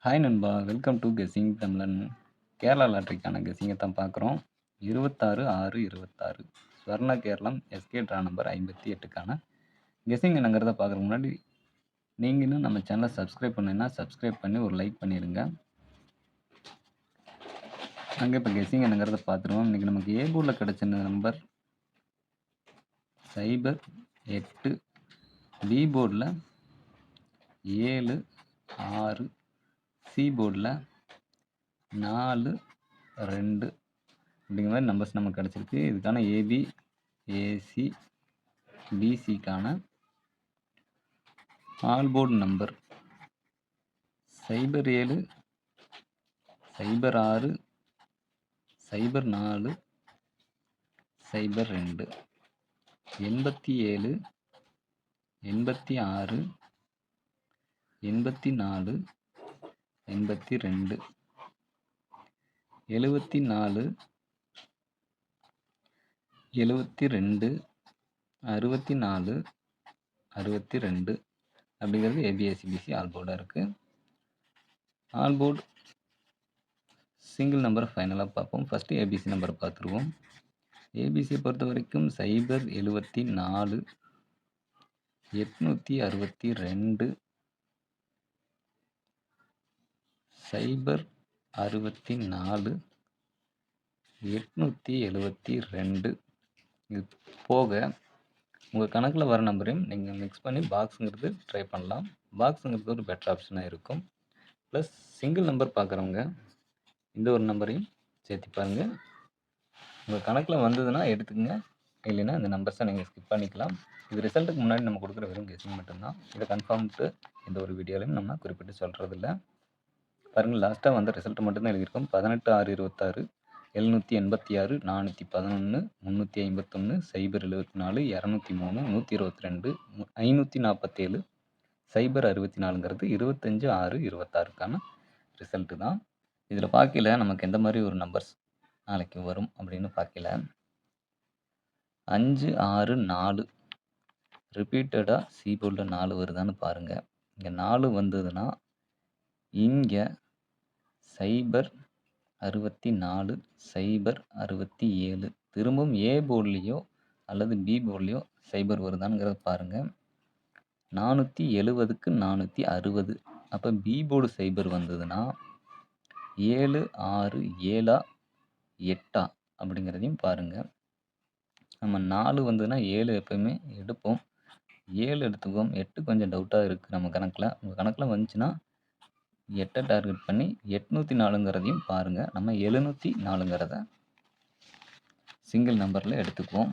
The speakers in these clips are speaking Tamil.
ஹாய் நண்பா! வெல்கம் டூ கெஸ்ஸிங் தமிழன். கேரளா லாட்டரிக்கான கெஸ்ஸிங்க தான் பார்க்குறோம். 26/6/26 Swarna Keralam SK draw number 58க்கான கெஸ்ஸிங் என்னங்கிறத பார்க்குறதுக்கு முன்னாடி, நீங்க இன்னும் நம்ம சேனல சப்ஸ்கிரைப் பண்ணலைன்னா, சப்ஸ்கிரைப் பண்ணி ஒரு லைக் பண்ணிருங்க. அங்க இப்ப கெஸ்ஸிங் என்னங்கிறத பார்த்துருவோம். இன்னைக்கு நமக்கு ஏ போர்ட்ல கிடைச்ச நம்பர் 08, பி போர்ட்ல 7, 6, சி போர்ட்ல 4, 2 அப்படிங்கிற மாதிரி நம்பர்ஸ் நமக்கு கிடச்சிருக்கு. இதுக்கான ஏபி, ஏசி, பிசிக்கான ஆல் போர்டு நம்பர் 07, 06, 04, 02, 87, 86, 84, 82, 74, 72, 64, 62 அப்படிங்கிறது ஏபிஎஸ்சிபிசி ஆல் போர்டாக இருக்குது. ஆல் போர்டு சிங்கிள் நம்பரை ஃபைனலாக பார்ப்போம். ஃபஸ்ட்டு ஏபிசி நம்பரை பார்த்துருவோம். ஏபிசியை பொறுத்த வரைக்கும் 074, 862, 064, 872 இது போக உங்கள் கணக்கில் வர நம்பரையும் நீங்கள் மிக்ஸ் பண்ணி பாக்ஸுங்கிறது ட்ரை பண்ணலாம். பாக்ஸுங்கிறது ஒரு பெட்டர் ஆப்ஷனாக இருக்கும். ப்ளஸ் சிங்கிள் நம்பர் பார்க்குறவங்க இந்த ஒரு நம்பரையும் சேர்த்து பாருங்கள். உங்கள் கணக்கில் வந்ததுன்னா எடுத்துக்கங்க, இல்லைன்னா இந்த நம்பர்ஸை நீங்கள் ஸ்கிப் பண்ணிக்கலாம். இது ரிசல்ட்டுக்கு முன்னாடி நம்ம கொடுக்குற வெறும் கெஸ்ஸிங் மட்டும்தான். இதை கன்ஃபார்ம்ட்டு எந்த ஒரு வீடியோலையும் நம்ம குறிப்பிட்டு சொல்கிறதில்ல. பாருங்கள், லாஸ்ட்டாக வந்த ரிசல்ட் மட்டும்தான் எழுதியிருக்கோம். 18/6/26, 786, 411, 351, 074, 203, 122, 547, 064ங்கிறது 25/6/26க்கான ரிசல்ட்டு தான். இதில் பார்க்கல நமக்கு எந்த மாதிரி ஒரு நம்பர்ஸ் நாளைக்கு வரும் அப்படின்னு பார்க்கல. 5, 6, 4 ரிப்பீட்டடாக சி போர்டில் 4 வருதான்னு பாருங்கள். இங்கே 4 வந்ததுன்னா இங்கே 064, 067 திரும்பவும் ஏ போர்ட்லேயோ அல்லது பி போர்ட்லேயோ 0 வருதானுங்கிறத பாருங்கள். 470க்கு 460 அப்போ பி போர்டு 0 வந்ததுன்னா 7, 6, 7, 8 அப்படிங்கிறதையும் பாருங்கள். நம்ம 4 வந்ததுன்னா 7 எப்போயுமே எடுப்போம். 7 எடுத்துக்குவோம். 8 கொஞ்சம் டவுட்டாக இருக்குது நம்ம கணக்கில். உங்கள் கணக்கில் வந்துச்சுன்னா 8 டார்கெட் பண்ணி 804ங்கிறதையும் பாருங்கள். நம்ம 704ங்கிறத சிங்கிள் நம்பரில் எடுத்துக்குவோம்.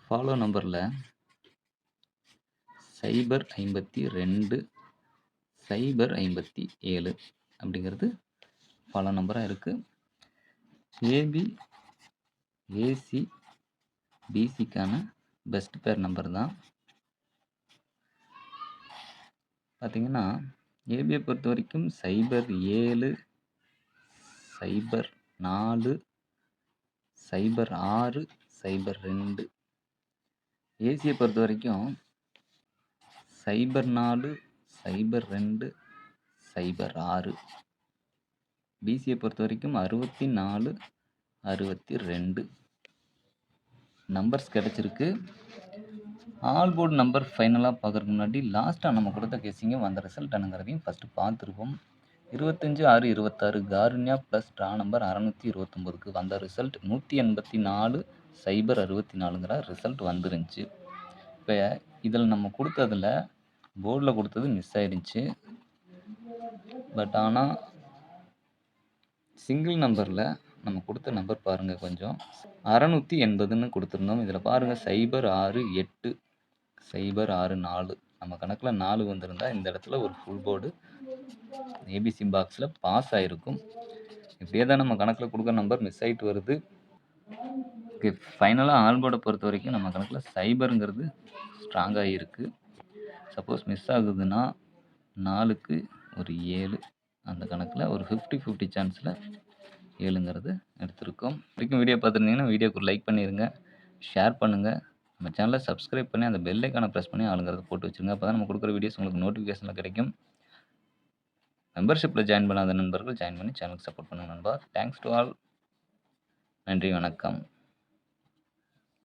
ஃபாலோ நம்பரில் 052, 057 அப்படிங்கிறது ஃபாலோ நம்பராக இருக்குது. ஏபி, ஏசி, பிசிக்கான பெஸ்ட் பேர் நம்பர் தான். பார்த்தீங்கன்னா ஏபியை பொறுத்த வரைக்கும் 07, 04, 06, 02. ஏசியை பொறுத்த வரைக்கும் 04, 02, 06. பிசியை பொறுத்த வரைக்கும் 64, 62 நம்பர்ஸ் கிடச்சிருக்கு. ஆல் போர்டு நம்பர் ஃபைனலாக பார்க்குறதுக்கு முன்னாடி லாஸ்ட்டாக நம்ம கொடுத்த கெஸ்ஸிங்கும் வந்த ரிசல்ட் என்னங்கிறதையும் ஃபஸ்ட்டு பார்த்துருவோம். 25/6/26 காருண்யா ப்ளஸ் ட்ரா நம்பர் 629க்கு வந்த ரிசல்ட் 184, 064ங்கிற ரிசல்ட் வந்துருந்துச்சு. இப்போ இதில் நம்ம கொடுத்ததில் போர்டில் கொடுத்தது மிஸ் ஆயிருந்துச்சு. பட் ஆனால் சிங்கிள் நம்பரில் நம்ம கொடுத்த நம்பர் பாருங்கள், கொஞ்சம் 680ன்னு கொடுத்துருந்தோம். இதில் பாருங்கள் 068, 064 நம்ம கணக்கில் 4 வந்திருந்தா இந்த இடத்துல ஒரு ஃபுல் போர்டு ஏபிசி பாக்ஸில் பாஸ் ஆகிருக்கும். இப்படியே தான் நம்ம கணக்கில் கொடுக்குற நம்பர் மிஸ் ஆகிட்டு வருது. ஓகே, ஃபைனலாக ஆல் போர்டை பொறுத்த வரைக்கும் நம்ம கணக்கில் 0ங்கிறது ஸ்ட்ராங்காக இருக்குது. சப்போஸ் மிஸ் ஆகுதுன்னா 4க்கு ஒரு 7 அந்த கணக்கில் ஒரு 50-50 சான்ஸில் 7ங்கிறது எடுத்திருக்கோம். வரைக்கும் வீடியோ பார்த்துருந்தீங்கன்னா வீடியோக்கு லைக் பண்ணிடுங்க, ஷேர் பண்ணுங்கள், நம்ம சேனலை சப்ஸ்கிரைப் பண்ணி அந்த பெல் ஐக்கான ப்ரெஸ் பண்ணி ஆளுங்கிறத போட்டு வச்சுருங்க. அப்போ தான் நம்ம கொடுக்குற வீடியோஸ் உங்களுக்கு நோட்டிஃபிகேஷனில் கிடைக்கும். மெம்பர்ஷிப்பில் ஜாயின் பண்ணாத நண்பர்கள் ஜாயின் பண்ணி சேனலுக்கு சப்போர்ட் பண்ணுங்க நண்பா. Thanks to all. நன்றி, வணக்கம்.